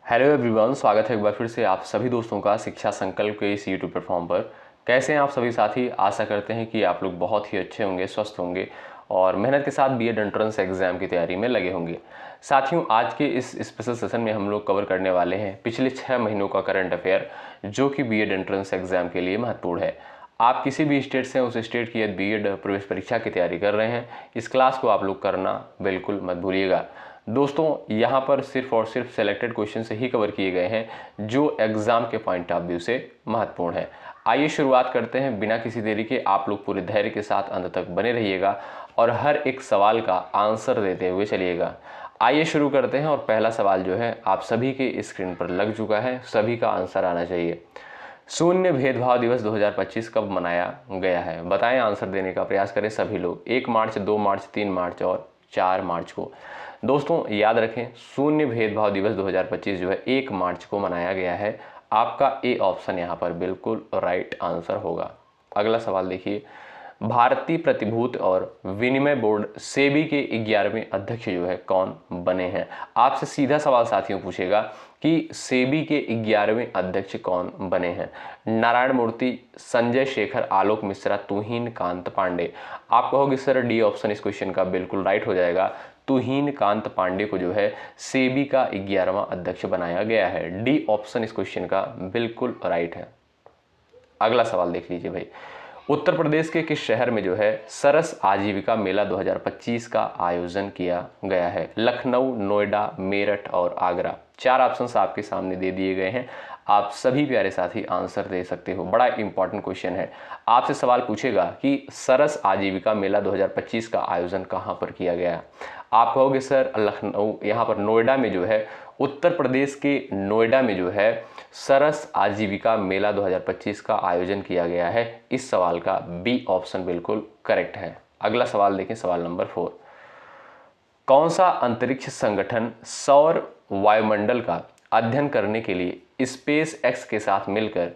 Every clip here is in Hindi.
हेलो एवरीवन, स्वागत है एक बार फिर से आप सभी दोस्तों का शिक्षा संकल्प के इस यूट्यूब प्लेटफॉर्म पर। कैसे हैं आप सभी साथी? आशा करते हैं कि आप लोग बहुत ही अच्छे होंगे, स्वस्थ होंगे और मेहनत के साथ बीएड एंट्रेंस एग्जाम की तैयारी में लगे होंगे। साथियों, आज के इस स्पेशल सेशन में हम लोग कवर करने वाले हैं पिछले 6 महीनों का करंट अफेयर, जो कि बीएड एंट्रेंस एग्जाम के लिए महत्वपूर्ण है। आप किसी भी स्टेट से उस स्टेट की बीएड प्रवेश परीक्षा की तैयारी कर रहे हैं, इस क्लास को आप लोग करना बिल्कुल मत भूलिएगा। दोस्तों, यहाँ पर सिर्फ और सिर्फ सेलेक्टेड क्वेश्चन से ही कवर किए गए हैं जो एग्जाम के पॉइंट ऑफ व्यू से महत्वपूर्ण है। आइए शुरुआत करते हैं बिना किसी देरी के। आप लोग पूरे धैर्य के साथ अंत तक बने रहिएगा और हर एक सवाल का आंसर देते हुए चलिएगा। आइए शुरू करते हैं और पहला सवाल जो है आप सभी के स्क्रीन पर लग चुका है, सभी का आंसर आना चाहिए। शून्य भेदभाव दिवस 2025 कब मनाया गया है? बताएं, आंसर देने का प्रयास करें सभी लोग। 1 मार्च, 2 मार्च, 3 मार्च और 4 मार्च को। दोस्तों याद रखें, शून्य भेदभाव दिवस 2025 जो है 1 मार्च को मनाया गया है। आपका ए ऑप्शन यहाँ पर बिल्कुल राइट आंसर होगा। अगला सवाल देखिए, भारतीय प्रतिभूत और विनिमय बोर्ड सेबी के 11वें अध्यक्ष जो है कौन बने हैं? आपसे सीधा सवाल साथियों पूछेगा कि सेबी के 11वें अध्यक्ष कौन बने हैं? नारायण मूर्ति, संजय शेखर, आलोक मिश्रा, तुहिन कांत पांडे। आप कहोगे सर डी ऑप्शन इस क्वेश्चन का बिल्कुल राइट हो जाएगा। तुहिन कांत पांडे को जो है सेबी का 11वां अध्यक्ष बनाया गया है। डी ऑप्शन इस क्वेश्चन का बिल्कुल राइट है। अगला सवाल देख लीजिए भाई, उत्तर प्रदेश के किस शहर में जो है सरस आजीविका मेला 2025 का आयोजन किया गया है? लखनऊ, नोएडा, मेरठ और आगरा। 4 ऑप्शंस आपके सामने दे दिए गए हैं। आप सभी प्यारे साथी आंसर दे सकते हो। बड़ा इंपॉर्टेंट क्वेश्चन है। आपसे सवाल पूछेगा कि सरस आजीविका मेला 2025 का आयोजन कहां पर किया गया? आप कहोगे सर लखनऊ, यहाँ पर नोएडा में जो है, उत्तर प्रदेश के नोएडा में जो है सरस आजीविका मेला 2025 का आयोजन किया गया है। इस सवाल का बी ऑप्शन बिल्कुल करेक्ट है। अगला सवाल देखें, सवाल नंबर 4। कौन सा अंतरिक्ष संगठन सौर वायुमंडल का अध्ययन करने के लिए स्पेस एक्स के साथ मिलकर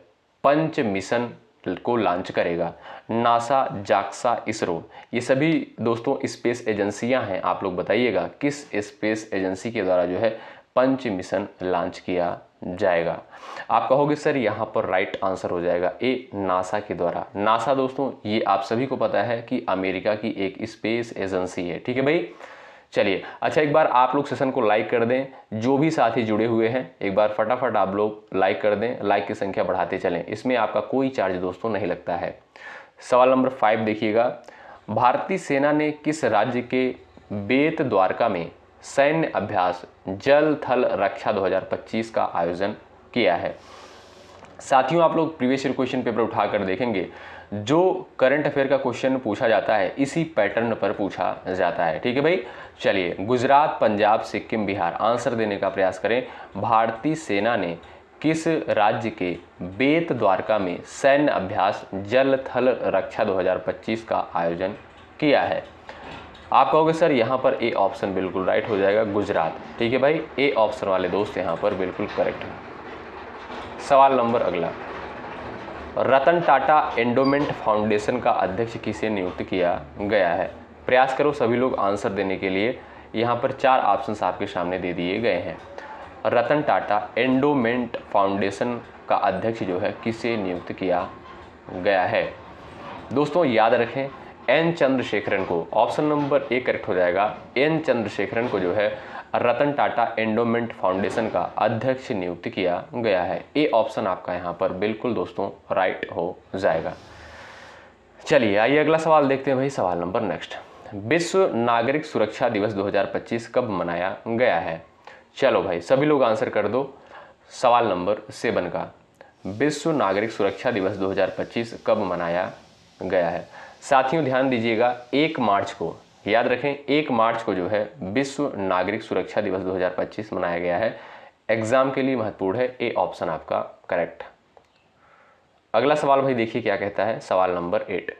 5 मिशन को लॉन्च करेगा? NASA, JAXA, ISRO. ये सभी दोस्तों स्पेस एजेंसियां हैं। आप लोग बताइएगा किस स्पेस एजेंसी के द्वारा जो है 5 मिशन लॉन्च किया जाएगा? आप कहोगे सर यहाँ पर राइट आंसर हो जाएगा ए, नासा के द्वारा। नासा दोस्तों ये आप सभी को पता है कि अमेरिका की एक स्पेस एजेंसी है। ठीक है भाई, चलिए। अच्छा, एक बार आप लोग सेशन को लाइक कर दें। जो भी साथी जुड़े हुए हैं एक बार फटाफट आप लोग लाइक कर दें। लाइक की संख्या बढ़ाते चलें, इसमें आपका कोई चार्ज दोस्तों नहीं लगता है। सवाल नंबर 5 देखिएगा, भारतीय सेना ने किस राज्य के बेत द्वारका में सैन्य अभ्यास जल थल रक्षा 2025 का आयोजन किया है? साथियों, आप लोग प्रीवियस ईयर क्वेश्चन पेपर उठाकर देखेंगे, जो करंट अफेयर का क्वेश्चन पूछा जाता है इसी पैटर्न पर पूछा जाता है। ठीक है भाई, चलिए। गुजरात, पंजाब, सिक्किम, बिहार। आंसर देने का प्रयास करें। भारतीय सेना ने किस राज्य के बेत द्वारका में सैन्य अभ्यास जल थल रक्षा 2025 का आयोजन किया है? आप कहोगे सर यहाँ पर ए ऑप्शन बिल्कुल राइट हो जाएगा, गुजरात। ठीक है भाई, ए ऑप्शन वाले दोस्त यहाँ पर बिल्कुल करेक्ट है। सवाल नंबर अगला, रतन टाटा एंडोमेंट फाउंडेशन का अध्यक्ष किसे नियुक्त किया गया है? प्रयास करो सभी लोग आंसर देने के लिए। यहाँ पर 4 ऑप्शंस आपके सामने दे दिए गए हैं। रतन टाटा एंडोमेंट फाउंडेशन का अध्यक्ष जो है किसे नियुक्त किया गया है? दोस्तों याद रखें, एन चंद्रशेखरन को। ऑप्शन नंबर ए करेक्ट हो जाएगा। एन चंद्रशेखरन को जो है रतन टाटा एंडोमेंट फाउंडेशन का अध्यक्ष नियुक्त किया गया है। ए ऑप्शन आपका यहाँ पर बिल्कुल दोस्तों राइट हो जाएगा। चलिए आइए अगला सवाल देखते हैं भाई। सवाल नंबर नेक्स्ट, विश्व नागरिक सुरक्षा दिवस 2025 कब मनाया गया है? चलो भाई सभी लोग आंसर कर दो। सवाल नंबर 7 का, विश्व नागरिक सुरक्षा दिवस 2025 कब मनाया गया है? साथियों ध्यान दीजिएगा, 1 मार्च को, याद रखें 1 मार्च को जो है विश्व नागरिक सुरक्षा दिवस 2025 मनाया गया है। एग्जाम के लिए महत्वपूर्ण है। ए ऑप्शन आपका करेक्ट। अगला सवाल भाई देखिए क्या कहता है। सवाल नंबर 8,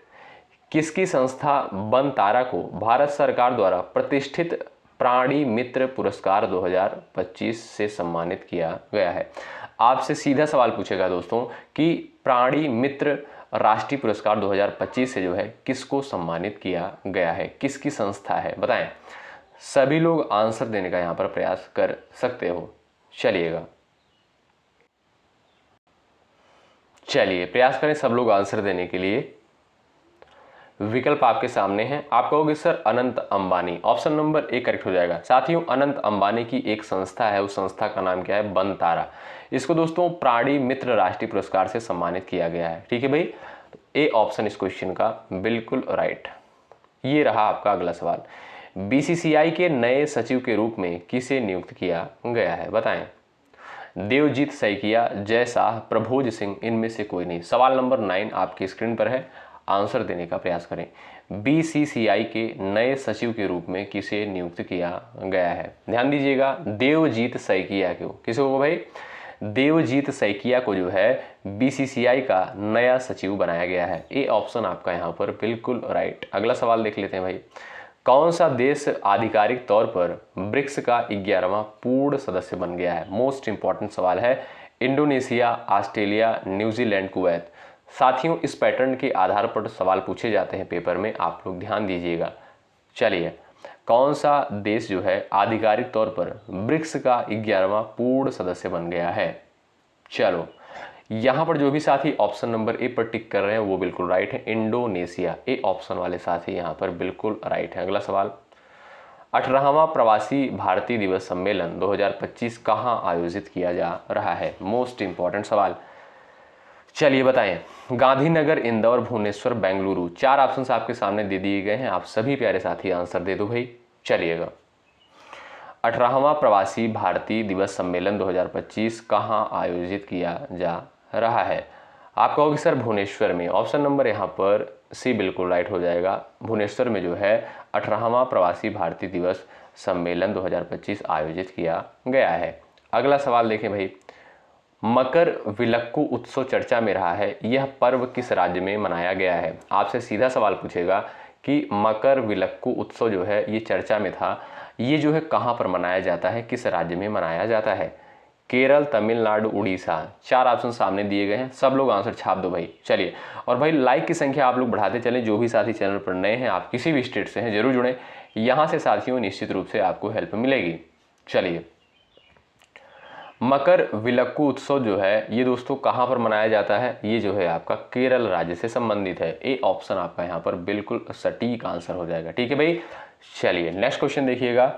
किसकी संस्था बनतारा को भारत सरकार द्वारा प्रतिष्ठित प्राणी मित्र पुरस्कार 2025 से सम्मानित किया गया है? आपसे सीधा सवाल पूछेगा दोस्तों कि प्राणी मित्र राष्ट्रीय पुरस्कार 2025 से जो है किसको सम्मानित किया गया है, किसकी संस्था है? बताएं। सभी लोग आंसर देने का यहाँ पर प्रयास कर सकते हो। चलिएगा चलिए प्रयास करें सब लोग आंसर देने के लिए। विकल्प आपके सामने हैं। आप कहोगे sir Anant Ambani, option number A correct हो जाएगा। साथियों अनंत अंबानी की एक संस्था है, उस संस्था का नाम क्या है? बनतारा। इसको दोस्तों प्राणी मित्र राष्ट्रीय पुरस्कार से सम्मानित किया गया है। ठीक है भाई, तो ए ऑप्शन इस क्वेश्चन का बिल्कुल राइट। ये रहा आपका अगला सवाल। बीसीसीआई के नए सचिव के रूप में किसे नियुक्त किया गया है? बताएं। देवजीत सैकिया, जय शाह, प्रभोज सिंह, इनमें से कोई नहीं। सवाल नंबर 9 आपकी स्क्रीन पर है, आंसर देने का प्रयास करें। बीसीसीआई के नए सचिव के रूप में किसे नियुक्त किया गया है? ध्यान दीजिएगा, देवजीत सैकिया को। किसको भाई? देवजीत सैकिया को जो है बीसीसीआई का नया सचिव बनाया गया है। ए ऑप्शन आपका यहाँ पर बिल्कुल राइट। अगला सवाल देख लेते हैं भाई। कौन सा देश आधिकारिक तौर पर ब्रिक्स का 11वां पूर्ण सदस्य बन गया है? मोस्ट इंपॉर्टेंट सवाल है। Indonesia, Australia, New Zealand, Kuwait. साथियों इस पैटर्न के आधार पर सवाल पूछे जाते हैं पेपर में, आप लोग ध्यान दीजिएगा। चलिए, कौन सा देश जो है आधिकारिक तौर पर ब्रिक्स का 11वां पूर्ण सदस्य बन गया है? चलो, यहां पर जो भी साथी ऑप्शन नंबर ए पर टिक कर रहे हैं वो बिल्कुल राइट है, इंडोनेशिया। ए ऑप्शन वाले साथी यहां पर बिल्कुल राइट है। अगला सवाल, 18वां प्रवासी भारतीय दिवस सम्मेलन 2025 कहां आयोजित किया जा रहा है? मोस्ट इंपॉर्टेंट सवाल। चलिए बताएं। गांधीनगर, इंदौर, भुवनेश्वर, बेंगलुरु। 4 ऑप्शंस आपके सामने दे दिए गए हैं, आप सभी प्यारे साथी आंसर दे दो भाई। चलिएगा, 18वां प्रवासी भारतीय दिवस सम्मेलन 2025 कहां आयोजित किया जा रहा है? आप कहोगे सर भुवनेश्वर में। ऑप्शन नंबर यहाँ पर सी बिल्कुल राइट हो जाएगा। भुवनेश्वर में जो है 18वां प्रवासी भारतीय दिवस सम्मेलन 2025 आयोजित किया गया है। अगला सवाल देखें भाई। मकर विलक्कू उत्सव चर्चा में रहा है, यह पर्व किस राज्य में मनाया गया है? आपसे सीधा सवाल पूछेगा कि मकर विलक्कू उत्सव जो है ये चर्चा में था, ये जो है कहाँ पर मनाया जाता है, किस राज्य में मनाया जाता है? केरल, तमिलनाडु, उड़ीसा। 4 ऑप्शन सामने दिए गए हैं, सब लोग आंसर छाप दो भाई। चलिए, और भाई लाइक की संख्या आप लोग बढ़ाते चलें। जो भी साथी चैनल पर नए हैं, आप किसी भी स्टेट से हैं, जरूर जुड़ें। यहाँ से साथियों निश्चित रूप से आपको हेल्प मिलेगी। चलिए, मकर विलक्कू उत्सव जो है ये दोस्तों कहाँ पर मनाया जाता है? ये जो है आपका केरल राज्य से संबंधित है। ए ऑप्शन आपका यहाँ पर बिल्कुल सटीक आंसर हो जाएगा। ठीक है भाई, चलिए नेक्स्ट क्वेश्चन देखिएगा।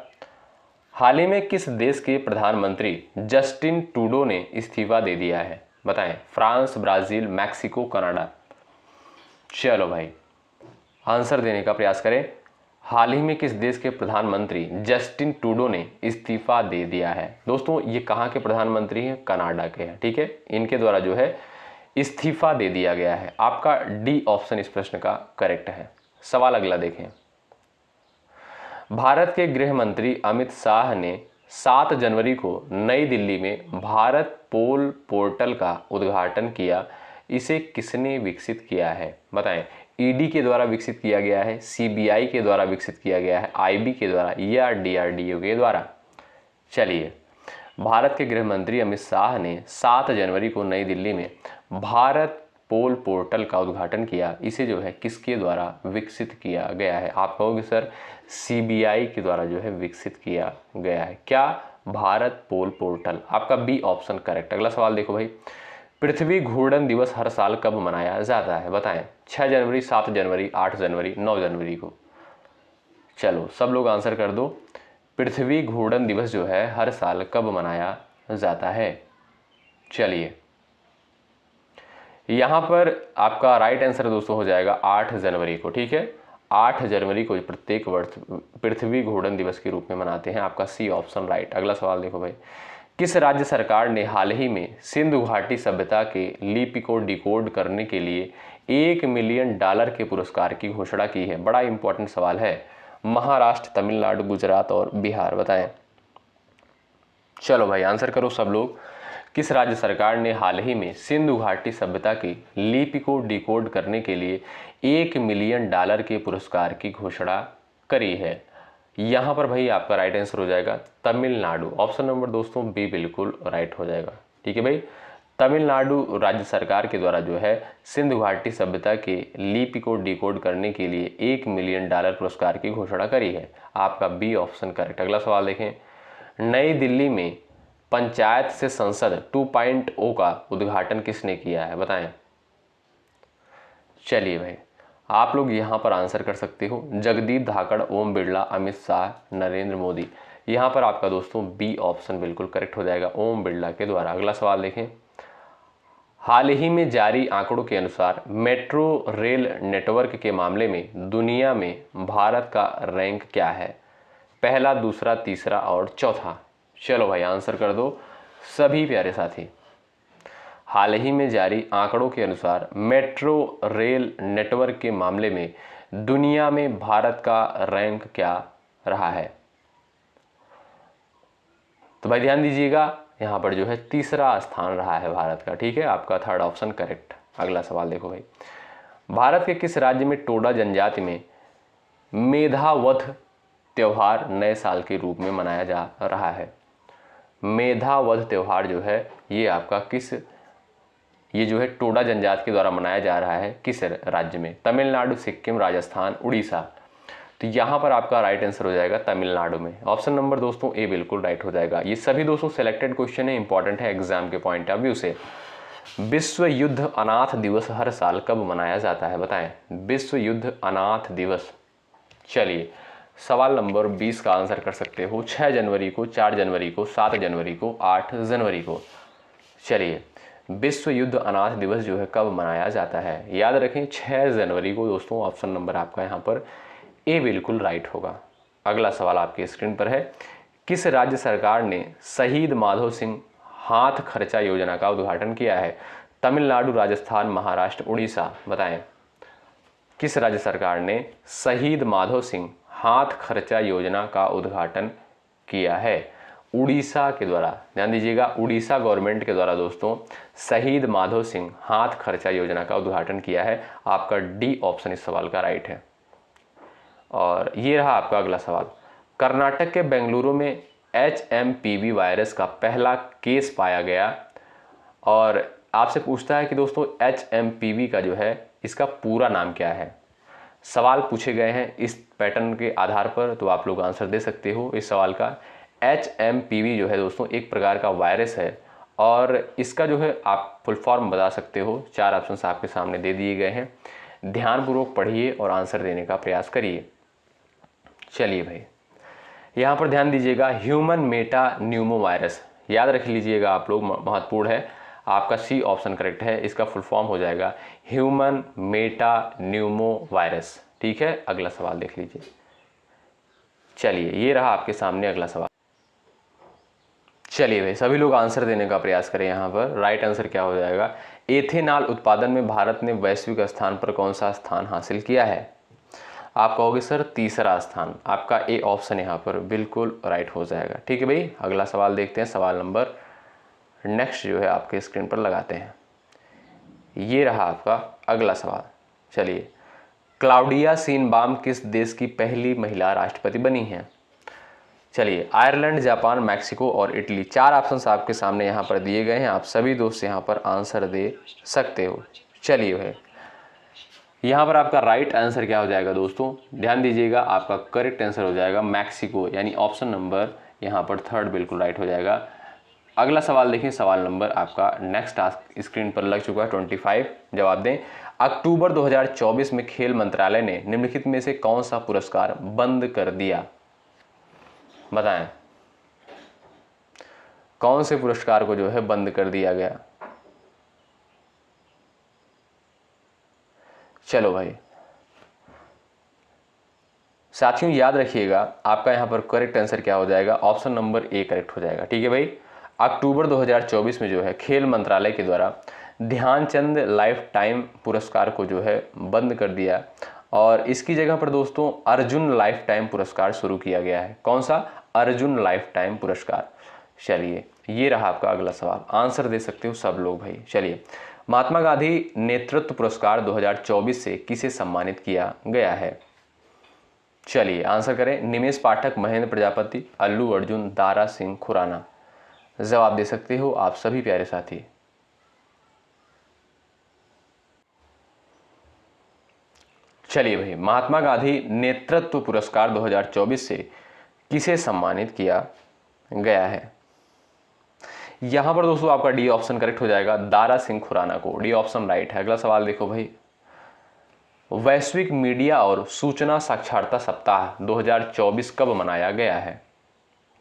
हाल ही में किस देश के प्रधानमंत्री जस्टिन ट्रूडो ने इस्तीफा दे दिया है? बताएं। France, Brazil, Mexico, Canada. चलो भाई आंसर देने का प्रयास करें। हाल ही में किस देश के प्रधानमंत्री जस्टिन ट्रूडो ने इस्तीफा दे दिया है? दोस्तों ये कहाँ के प्रधानमंत्री हैं? कनाडा के हैं। ठीक है, इनके द्वारा जो है इस्तीफा दे दिया गया है। आपका डी ऑप्शन इस प्रश्न का करेक्ट है। सवाल अगला देखें। भारत के गृह मंत्री अमित शाह ने 7 जनवरी को नई दिल्ली में भारत पोल पोर्टल का उद्घाटन किया। इसे किसने विकसित किया है? बताएं। ईडी के द्वारा विकसित किया गया है, सीबीआई के द्वारा विकसित किया गया है, आईबी के द्वारा या डीआरडीओ के द्वारा? चलिए, भारत के गृह मंत्री अमित शाह ने 7 जनवरी को नई दिल्ली में भारत पोल पोर्टल का उद्घाटन किया। इसे जो है किसके द्वारा विकसित किया गया है? आप कहोगे सर सीबीआई के द्वारा जो है विकसित किया गया है। क्या? भारत पोल पोर्टल। आपका बी ऑप्शन करेक्ट। अगला सवाल देखो भाई। पृथ्वी घूर्णन दिवस हर साल कब मनाया जाता है? बताएं। 6 जनवरी, 7 जनवरी, 8 जनवरी, 9 जनवरी को। चलो सब लोग आंसर कर दो। पृथ्वी घूर्णन दिवस जो है हर साल कब मनाया जाता है? चलिए, यहां पर आपका राइट आंसर दोस्तों हो जाएगा 8 जनवरी को। ठीक है, 8 जनवरी को प्रत्येक वर्ष पृथ्वी घूर्णन दिवस के रूप में मनाते हैं। आपका सी ऑप्शन राइट। अगला सवाल देखो भाई। किस राज्य सरकार ने हाल ही में सिंधु घाटी सभ्यता के लिपि को डिकोड करने के लिए $1 मिलियन के पुरस्कार की घोषणा की है? बड़ा इंपॉर्टेंट सवाल है। महाराष्ट्र, तमिलनाडु, गुजरात और बिहार। बताएं। चलो भाई आंसर करो सब लोग। किस राज्य सरकार ने हाल ही में सिंधु घाटी सभ्यता की लिपि को डिकोड करने के लिए $1 मिलियन के पुरस्कार की घोषणा करी है? यहाँ पर भाई आपका राइट आंसर हो जाएगा तमिलनाडु। ऑप्शन नंबर दोस्तों बी बिल्कुल राइट हो जाएगा। ठीक है भाई, तमिलनाडु राज्य सरकार के द्वारा जो है सिंधु घाटी सभ्यता के लिपि को डिकोड करने के लिए $1 मिलियन पुरस्कार की घोषणा करी है। आपका बी ऑप्शन करेक्ट। अगला सवाल देखें। नई दिल्ली में पंचायत से संसद 2.0 का उद्घाटन किसने किया है? बताएं। चलिए भाई, आप लोग यहाँ पर आंसर कर सकते हो। जगदीप धाकड़, ओम बिरला, अमित शाह, नरेंद्र मोदी। यहाँ पर आपका दोस्तों बी ऑप्शन बिल्कुल करेक्ट हो जाएगा, ओम बिरला के द्वारा। अगला सवाल देखें। हाल ही में जारी आंकड़ों के अनुसार मेट्रो रेल नेटवर्क के मामले में दुनिया में भारत का रैंक क्या है? पहला, दूसरा, तीसरा और चौथा। चलो भाई आंसर कर दो सभी प्यारे साथी। हाल ही में जारी आंकड़ों के अनुसार मेट्रो रेल नेटवर्क के मामले में दुनिया में भारत का रैंक क्या रहा है? तो भाई ध्यान दीजिएगा, यहाँ पर जो है तीसरा स्थान रहा है भारत का। ठीक है, आपका थर्ड ऑप्शन करेक्ट। अगला सवाल देखो भाई। भारत के किस राज्य में टोडा जनजाति में मेधावथ त्योहार नए साल के रूप में मनाया जा रहा है? मेधावथ त्योहार जो है ये आपका ये जो है टोडा जनजाति के द्वारा मनाया जा रहा है किस राज्य में? तमिलनाडु, सिक्किम, राजस्थान, उड़ीसा। तो यहाँ पर आपका राइट आंसर हो जाएगा तमिलनाडु में। ऑप्शन नंबर दोस्तों ए बिल्कुल राइट हो जाएगा। ये सभी दोस्तों सिलेक्टेड क्वेश्चन है, इंपॉर्टेंट है एग्जाम के पॉइंट ऑफ व्यू से। विश्व युद्ध अनाथ दिवस हर साल कब मनाया जाता है? बताएं, विश्व युद्ध अनाथ दिवस। चलिए सवाल नंबर 20 का आंसर कर सकते हो। 6 जनवरी को, 4 जनवरी को, 7 जनवरी को, 8 जनवरी को। चलिए विश्व युद्ध अनाथ दिवस जो है कब मनाया जाता है? याद रखें 6 जनवरी को दोस्तों। ऑप्शन नंबर आपका यहाँ पर ए बिल्कुल राइट होगा। अगला सवाल आपकी स्क्रीन पर है। किस राज्य सरकार ने शहीद माधव सिंह हाथ खर्चा योजना का उद्घाटन किया है? तमिलनाडु, राजस्थान, महाराष्ट्र, उड़ीसा। बताएं, किस राज्य सरकार ने शहीद माधव सिंह हाथ खर्चा योजना का उद्घाटन किया है? उड़ीसा के द्वारा। ध्यान दीजिएगा, उड़ीसा गवर्नमेंट के द्वारा दोस्तों शहीद माधव सिंह हाथ खर्चा योजना का उद्घाटन किया है। आपका डी ऑप्शन इस सवाल का राइट है। और ये रहा आपका अगला सवाल। कर्नाटक के बेंगलुरु में HMPV वायरस का पहला केस पाया गया। और आपसे पूछता है कि दोस्तों HMPV का जो है इसका पूरा नाम क्या है? सवाल पूछे गए हैं इस पैटर्न के आधार पर, तो आप लोग आंसर दे सकते हो इस सवाल का। HMPV जो है दोस्तों एक प्रकार का वायरस है और इसका जो है आप फुल फॉर्म बता सकते हो। 4 ऑप्शंस आपके सामने दे दिए गए हैं, ध्यानपूर्वक पढ़िए और आंसर देने का प्रयास करिए। चलिए भाई यहाँ पर ध्यान दीजिएगा, ह्यूमन मेटा न्यूमो वायरस। याद रख लीजिएगा आप लोग, महत्वपूर्ण है। आपका सी ऑप्शन करेक्ट है। इसका फुल फॉर्म हो जाएगा ह्यूमन मेटा न्यूमो वायरस। ठीक है, अगला सवाल देख लीजिए। चलिए ये रहा आपके सामने अगला सवाल। चलिए भाई सभी लोग आंसर देने का प्रयास करें। यहाँ पर राइट आंसर क्या हो जाएगा? एथेनॉल उत्पादन में भारत ने वैश्विक स्थान पर कौन सा स्थान हासिल किया है? आप कहोगे सर तीसरा स्थान। आपका ए ऑप्शन यहाँ पर बिल्कुल राइट हो जाएगा। ठीक है भाई, अगला सवाल देखते हैं। सवाल नंबर नेक्स्ट जो है आपके स्क्रीन पर लगाते हैं। ये रहा आपका अगला सवाल। चलिए, क्लाउडिया शीनबाम किस देश की पहली महिला राष्ट्रपति बनी है? चलिए, आयरलैंड, जापान, मैक्सिको और इटली। 4 ऑप्शंस आपके सामने यहाँ पर दिए गए हैं। आप सभी दोस्त यहाँ पर आंसर दे सकते हो। चलिए भाई यहाँ पर आपका राइट आंसर क्या हो जाएगा दोस्तों? ध्यान दीजिएगा, आपका करेक्ट आंसर हो जाएगा मैक्सिको, यानी ऑप्शन नंबर यहाँ पर थर्ड बिल्कुल राइट हो जाएगा। अगला सवाल देखिए। सवाल नंबर आपका नेक्स्ट टास्क स्क्रीन पर लग चुका है 25। जवाब दें। अक्टूबर 2024 में खेल मंत्रालय ने निम्नलिखित में से कौन सा पुरस्कार बंद कर दिया? बताएं, कौन से पुरस्कार को जो है बंद कर दिया गया? चलो भाई साथियों याद रखिएगा, आपका यहाँ पर करेक्ट आंसर क्या हो जाएगा? ऑप्शन नंबर ए करेक्ट हो जाएगा। ठीक है भाई, अक्टूबर 2024 में जो है खेल मंत्रालय के द्वारा ध्यानचंद लाइफ टाइम पुरस्कार को जो है बंद कर दिया और इसकी जगह पर दोस्तों अर्जुन लाइफ टाइम पुरस्कार शुरू किया गया है। कौन सा? अर्जुन लाइफ टाइम पुरस्कार। चलिए ये रहा आपका अगला सवाल, आंसर दे सकते हो सब लोग भाई। चलिए, महात्मा गांधी नेतृत्व पुरस्कार 2024 से किसे सम्मानित किया गया है? चलिए आंसर करें। निमेश पाठक, महेंद्र प्रजापति, अल्लू अर्जुन, दारा सिंह खुराना। जवाब दे सकते हो आप सभी प्यारे साथी। चलिए भाई, महात्मा गांधी नेतृत्व पुरस्कार 2024 से किसे सम्मानित किया गया है? यहां पर दोस्तों आपका डी ऑप्शन करेक्ट हो जाएगा, दारा सिंह खुराना को। डी ऑप्शन राइट है। अगला सवाल देखो भाई, वैश्विक मीडिया और सूचना साक्षरता सप्ताह 2024 कब मनाया गया है?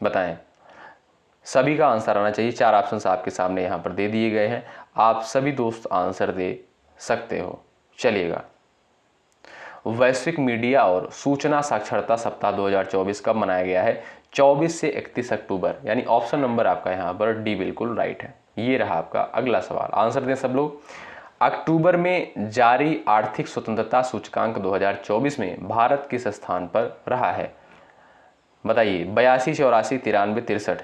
बताएं। सभी का आंसर आना चाहिए। 4 ऑप्शंस आपके सामने यहाँ पर दे दिए गए हैं, आप सभी दोस्त आंसर दे सकते हो। चलिएगा, वैश्विक मीडिया और सूचना साक्षरता सप्ताह 2024 कब मनाया गया है? 24 से 31 अक्टूबर, यानी ऑप्शन नंबर आपका यहाँ पर डी बिल्कुल राइट है। ये रहा आपका अगला सवाल, आंसर दें सब लोग। अक्टूबर में जारी आर्थिक स्वतंत्रता सूचकांक 2024 में भारत किस स्थान पर रहा है? बताइए। 82, 84, 93, 63।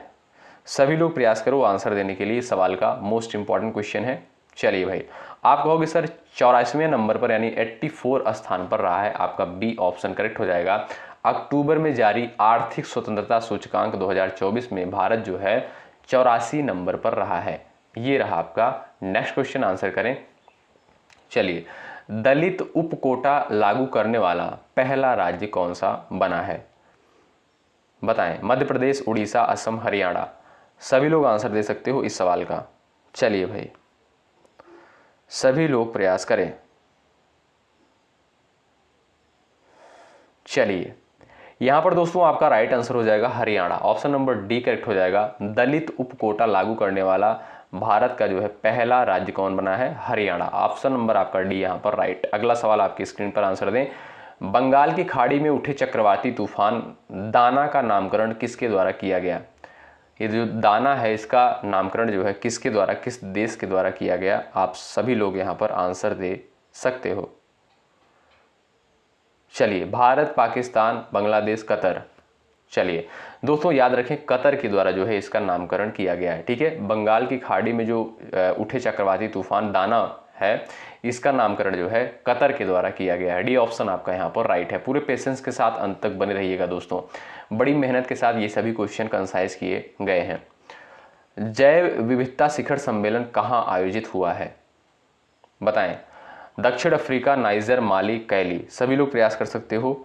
सभी लोग प्रयास करो आंसर देने के लिए। सवाल का मोस्ट इंपॉर्टेंट क्वेश्चन है। चलिए भाई, आप कहोगे सर 84वें नंबर पर यानी 84 स्थान पर रहा है। आपका बी ऑप्शन करेक्ट हो जाएगा। अक्टूबर में जारी आर्थिक स्वतंत्रता सूचकांक 2024 में भारत जो है 84 नंबर पर रहा है। ये रहा आपका नेक्स्ट क्वेश्चन, आंसर करें। चलिए, दलित उप कोटा लागू करने वाला पहला राज्य कौन सा बना है? बताएं। मध्य प्रदेश, उड़ीसा, असम, हरियाणा। सभी लोग आंसर दे सकते हो इस सवाल का। चलिए भाई, सभी लोग प्रयास करें। चलिए, यहां पर दोस्तों आपका राइट आंसर हो जाएगा Haryana. Option number D correct हो जाएगा। दलित उप कोटा लागू करने वाला भारत का जो है पहला राज्य कौन बना है? हरियाणा। ऑप्शन नंबर आपका डी यहां पर राइट। अगला सवाल आपकी स्क्रीन पर आंसर दें। बंगाल की खाड़ी में उठे चक्रवाती तूफान दाना का नामकरण किसके द्वारा किया गया? ये जो दाना है इसका नामकरण जो है किसके द्वारा, किस देश के द्वारा किया गया? आप सभी लोग यहाँ पर आंसर दे सकते हो। चलिए, भारत, पाकिस्तान, बांग्लादेश, कतर। चलिए दोस्तों, याद रखें कतर के द्वारा जो है इसका नामकरण किया गया है। ठीक है, बंगाल की खाड़ी में जो उठे चक्रवाती तूफान दाना है इसका नामकरण जो है कतर के द्वारा किया गया है। डी ऑप्शन आपका यहाँ पर राइट है। पूरे पेशेंस के साथ अंत तक बने रहिएगा दोस्तों, बड़ी मेहनत के साथ ये सभी क्वेश्चन कंसाइज किए गए हैं। जैव विविधता शिखर सम्मेलन कहाँ आयोजित हुआ है? बताएं। दक्षिण अफ्रीका, नाइजर, माली, कैली। सभी लोग प्रयास कर सकते हो।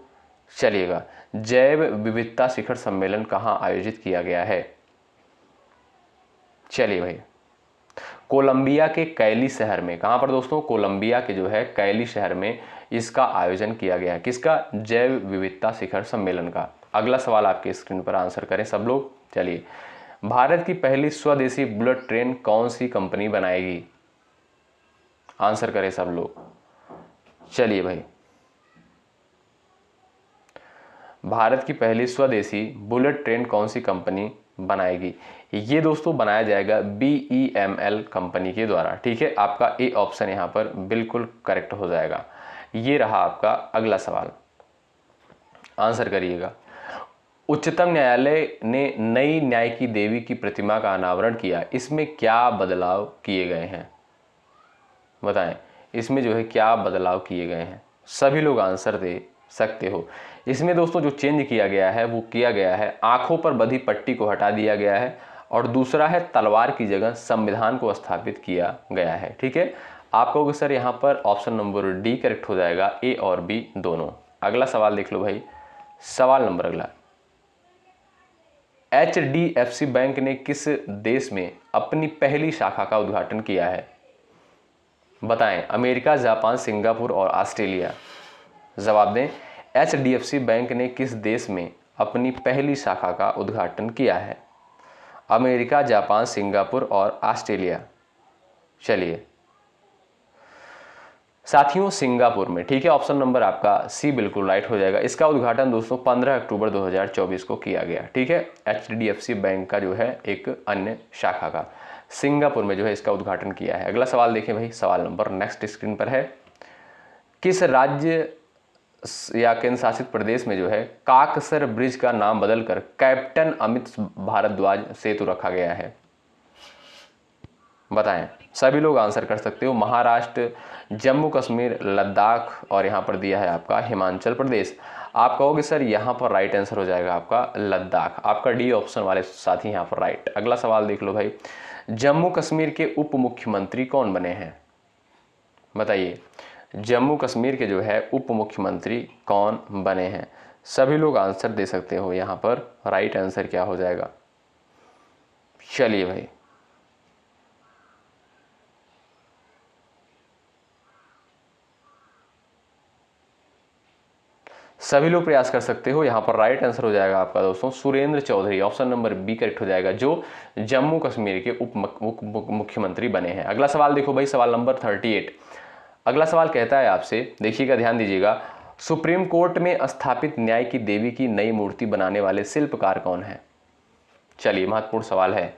चलिएगा, जैव विविधता शिखर सम्मेलन कहाँ आयोजित किया गया है? चलिए भाई, कोलंबिया के कैली शहर में। कहां पर दोस्तों? कोलंबिया के जो है कैली शहर में इसका आयोजन किया गया है। किसका? जैव विविधता शिखर सम्मेलन का। अगला सवाल आपके स्क्रीन पर आंसर करें सब लोग। चलिए, भारत की पहली स्वदेशी बुलेट ट्रेन कौन सी कंपनी बनाएगी? आंसर करें सब लोग। चलिए भाई, भारत की पहली स्वदेशी बुलेट ट्रेन कौन सी कंपनी बनाएगी? ये दोस्तों बनाया जाएगा BEML कंपनी के द्वारा। ठीक है, आपका ए ऑप्शन यहाँ पर बिल्कुल करेक्ट हो जाएगा। ये रहा आपका अगला सवाल, आंसर करिएगा। उच्चतम न्यायालय ने नई न्याय की देवी की प्रतिमा का अनावरण किया, इसमें क्या बदलाव किए गए हैं? बताएं, इसमें जो है क्या बदलाव किए गए हैं? सभी लोग आंसर दे सकते हो। इसमें दोस्तों जो चेंज किया गया है वो किया गया है आंखों पर बंधी पट्टी को हटा दिया गया है, और दूसरा है तलवार की जगह संविधान को स्थापित किया गया है। ठीक है, आप कहोगे सर यहाँ पर ऑप्शन नंबर डी करेक्ट हो जाएगा, ए और बी दोनों। अगला सवाल देख लो भाई, सवाल नंबर अगला। HDFC बैंक ने किस देश में अपनी पहली शाखा का उद्घाटन किया है? बताएं। अमेरिका, जापान, सिंगापुर और ऑस्ट्रेलिया। जवाब दें। HDFC बैंक ने किस देश में अपनी पहली शाखा का उद्घाटन किया है? अमेरिका, जापान, सिंगापुर और ऑस्ट्रेलिया। चलिए साथियों, सिंगापुर में। ठीक है, ऑप्शन नंबर आपका सी बिल्कुल राइट हो जाएगा। इसका उद्घाटन दोस्तों 15 अक्टूबर 2024 को किया गया। ठीक है, HDFC बैंक का जो है एक अन्य शाखा का सिंगापुर में जो है इसका उद्घाटन किया है। अगला सवाल देखें भाई, सवाल नंबर नेक्स्ट स्क्रीन पर है। किस राज्य या केंद्र शासित प्रदेश में जो है काकसर ब्रिज का नाम बदलकर कैप्टन अमित भारद्वाज सेतु रखा गया है? बताएं। सभी लोग आंसर कर सकते हो। महाराष्ट्र, जम्मू कश्मीर, लद्दाख और यहाँ पर दिया है आपका हिमाचल प्रदेश। आप कहोगे सर यहाँ पर राइट आंसर हो जाएगा आपका लद्दाख। आपका डी ऑप्शन वाले साथी यहाँ पर राइट। अगला सवाल देख लो भाई, जम्मू कश्मीर के उप मुख्यमंत्री कौन बने हैं? बताइए, जम्मू कश्मीर के जो है उप मुख्यमंत्री कौन बने हैं? सभी लोग आंसर दे सकते हो। यहाँ पर राइट आंसर क्या हो जाएगा? चलिए भाई, सभी लोग प्रयास कर सकते हो। यहाँ पर राइट आंसर हो जाएगा आपका दोस्तों Surendra Chaudhary, option number B correct हो जाएगा, जो जम्मू कश्मीर के उप मुख्यमंत्री बने हैं। अगला सवाल देखो भाई, सवाल नंबर 38। अगला सवाल कहता है आपसे, देखिएगा ध्यान दीजिएगा, सुप्रीम कोर्ट में स्थापित न्याय की देवी की नई मूर्ति बनाने वाले शिल्पकार कौन है? चलिए महत्वपूर्ण सवाल है।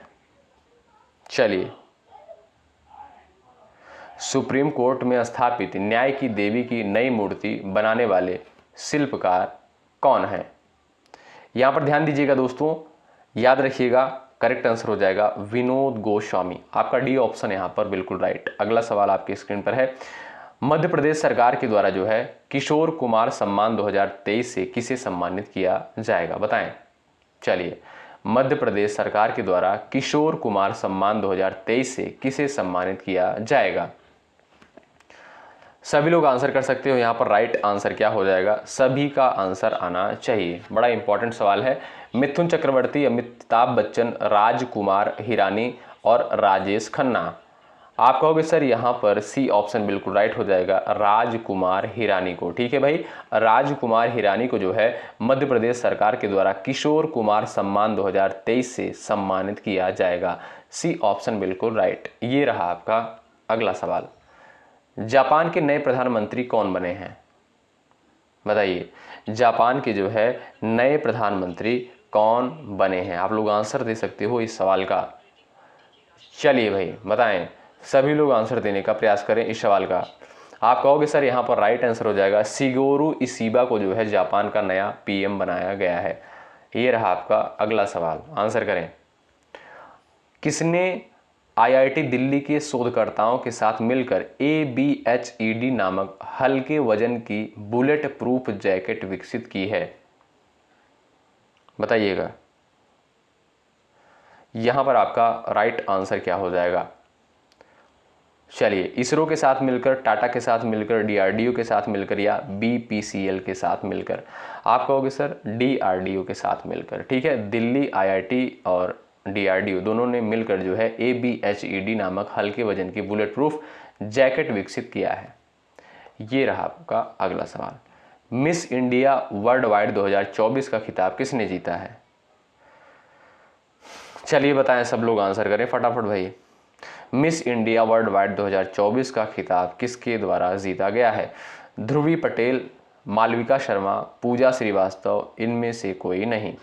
चलिए, सुप्रीम कोर्ट में स्थापित न्याय की देवी की नई मूर्ति बनाने वाले शिल्पकार कौन है? यहां पर ध्यान दीजिएगा दोस्तों, याद रखिएगा, करेक्ट आंसर हो जाएगा विनोद गोस्वामी। आपका डी ऑप्शन यहां पर बिल्कुल राइट। अगला सवाल आपकी स्क्रीन पर है, मध्य प्रदेश सरकार के द्वारा जो है किशोर कुमार सम्मान 2023 से किसे सम्मानित किया जाएगा, बताएं। चलिए, मध्य प्रदेश सरकार के द्वारा किशोर कुमार सम्मान 2023 से किसे सम्मानित किया जाएगा? सभी लोग आंसर कर सकते हो। यहाँ पर राइट आंसर क्या हो जाएगा? सभी का आंसर आना चाहिए। बड़ा इंपॉर्टेंट सवाल है। मिथुन चक्रवर्ती, अमिताभ बच्चन, राजकुमार हिरानी और राजेश खन्ना। आप कहोगे सर यहाँ पर सी ऑप्शन बिल्कुल राइट हो जाएगा, राजकुमार हिरानी को। ठीक है भाई, राजकुमार हिरानी को जो है मध्य प्रदेश सरकार के द्वारा किशोर कुमार सम्मान 2023 से सम्मानित किया जाएगा। सी ऑप्शन बिल्कुल राइट। ये रहा आपका अगला सवाल, जापान के नए प्रधानमंत्री कौन बने हैं? बताइए, जापान के जो है नए प्रधानमंत्री कौन बने हैं? आप लोग आंसर दे सकते हो इस सवाल का। चलिए भाई बताएं, सभी लोग आंसर देने का प्रयास करें इस सवाल का। आप कहोगे सर यहाँ पर राइट आंसर हो जाएगा, शिगेरू इशिबा को जो है जापान का नया पीएम बनाया गया है। ये रहा आपका अगला सवाल, आंसर करें। किसने आईआईटी दिल्ली के शोधकर्ताओं के साथ मिलकर ABHED नामक हल्के वजन की बुलेट प्रूफ जैकेट विकसित की है? बताइएगा। यहां पर आपका राइट आंसर क्या हो जाएगा? चलिए, इसरो के साथ मिलकर, टाटा के साथ मिलकर, DRDO के साथ मिलकर या BPCL के साथ मिलकर? आप कहोगे सर DRDO के साथ मिलकर। ठीक है, दिल्ली IIT और DRDO दोनों ने मिलकर जो है ABHED नामक हल्के वजन की बुलेट प्रूफ जैकेट विकसित किया है। ये रहा आपका अगला सवाल, मिस इंडिया वर्ल्ड वाइड 2024 का खिताब किसने जीता है? चलिए बताएं, सब लोग आंसर करें फटाफट भाई। मिस इंडिया वर्ल्ड वाइड 2024 का खिताब किसके द्वारा जीता गया है? ध्रुवी पटेल, मालविका शर्मा, पूजा श्रीवास्तव, इनमें से कोई नहीं।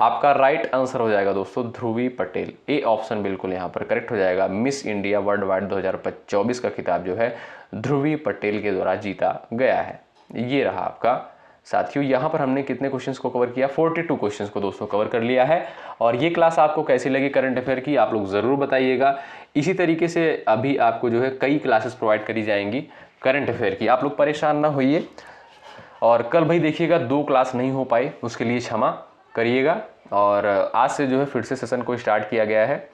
आपका राइट आंसर हो जाएगा दोस्तों ध्रुवी पटेल। ए ऑप्शन बिल्कुल यहाँ पर करेक्ट हो जाएगा। मिस इंडिया वर्ल्ड वाइड 2024 का खिताब जो है ध्रुवी पटेल के द्वारा जीता गया है। ये रहा आपका साथियों। यहाँ पर हमने कितने क्वेश्चंस को कवर किया? 42 क्वेश्चंस को दोस्तों कवर कर लिया है। और ये क्लास आपको कैसी लगी करंट अफेयर की, आप लोग ज़रूर बताइएगा। इसी तरीके से अभी आपको जो है कई क्लासेस प्रोवाइड करी जाएंगी करंट अफेयर की, आप लोग परेशान ना होइए। और कल भाई देखिएगा 2 क्लास नहीं हो पाई, उसके लिए क्षमा करिएगा। और आज से जो है फिर से सेशन को स्टार्ट किया गया है।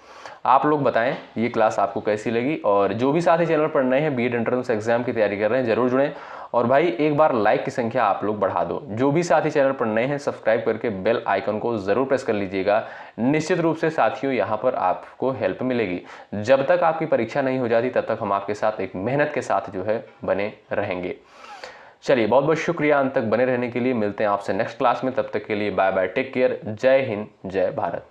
आप लोग बताएं ये क्लास आपको कैसी लगी। और जो भी साथी चैनल पर नए हैं, बीएड एंट्रेंस एग्जाम की तैयारी कर रहे हैं, जरूर जुड़ें। और भाई एक बार लाइक की संख्या आप लोग बढ़ा दो। जो भी साथी चैनल पर नए हैं, सब्सक्राइब करके बेल आइकन को जरूर प्रेस कर लीजिएगा। निश्चित रूप से साथियों यहाँ पर आपको हेल्प मिलेगी। जब तक आपकी परीक्षा नहीं हो जाती तब तक हम आपके साथ एक मेहनत के साथ जो है बने रहेंगे। चलिए, बहुत बहुत शुक्रिया अंत तक बने रहने के लिए। मिलते हैं आपसे नेक्स्ट क्लास में, तब तक के लिए बाय बाय, टेक केयर, जय हिंद, जय भारत।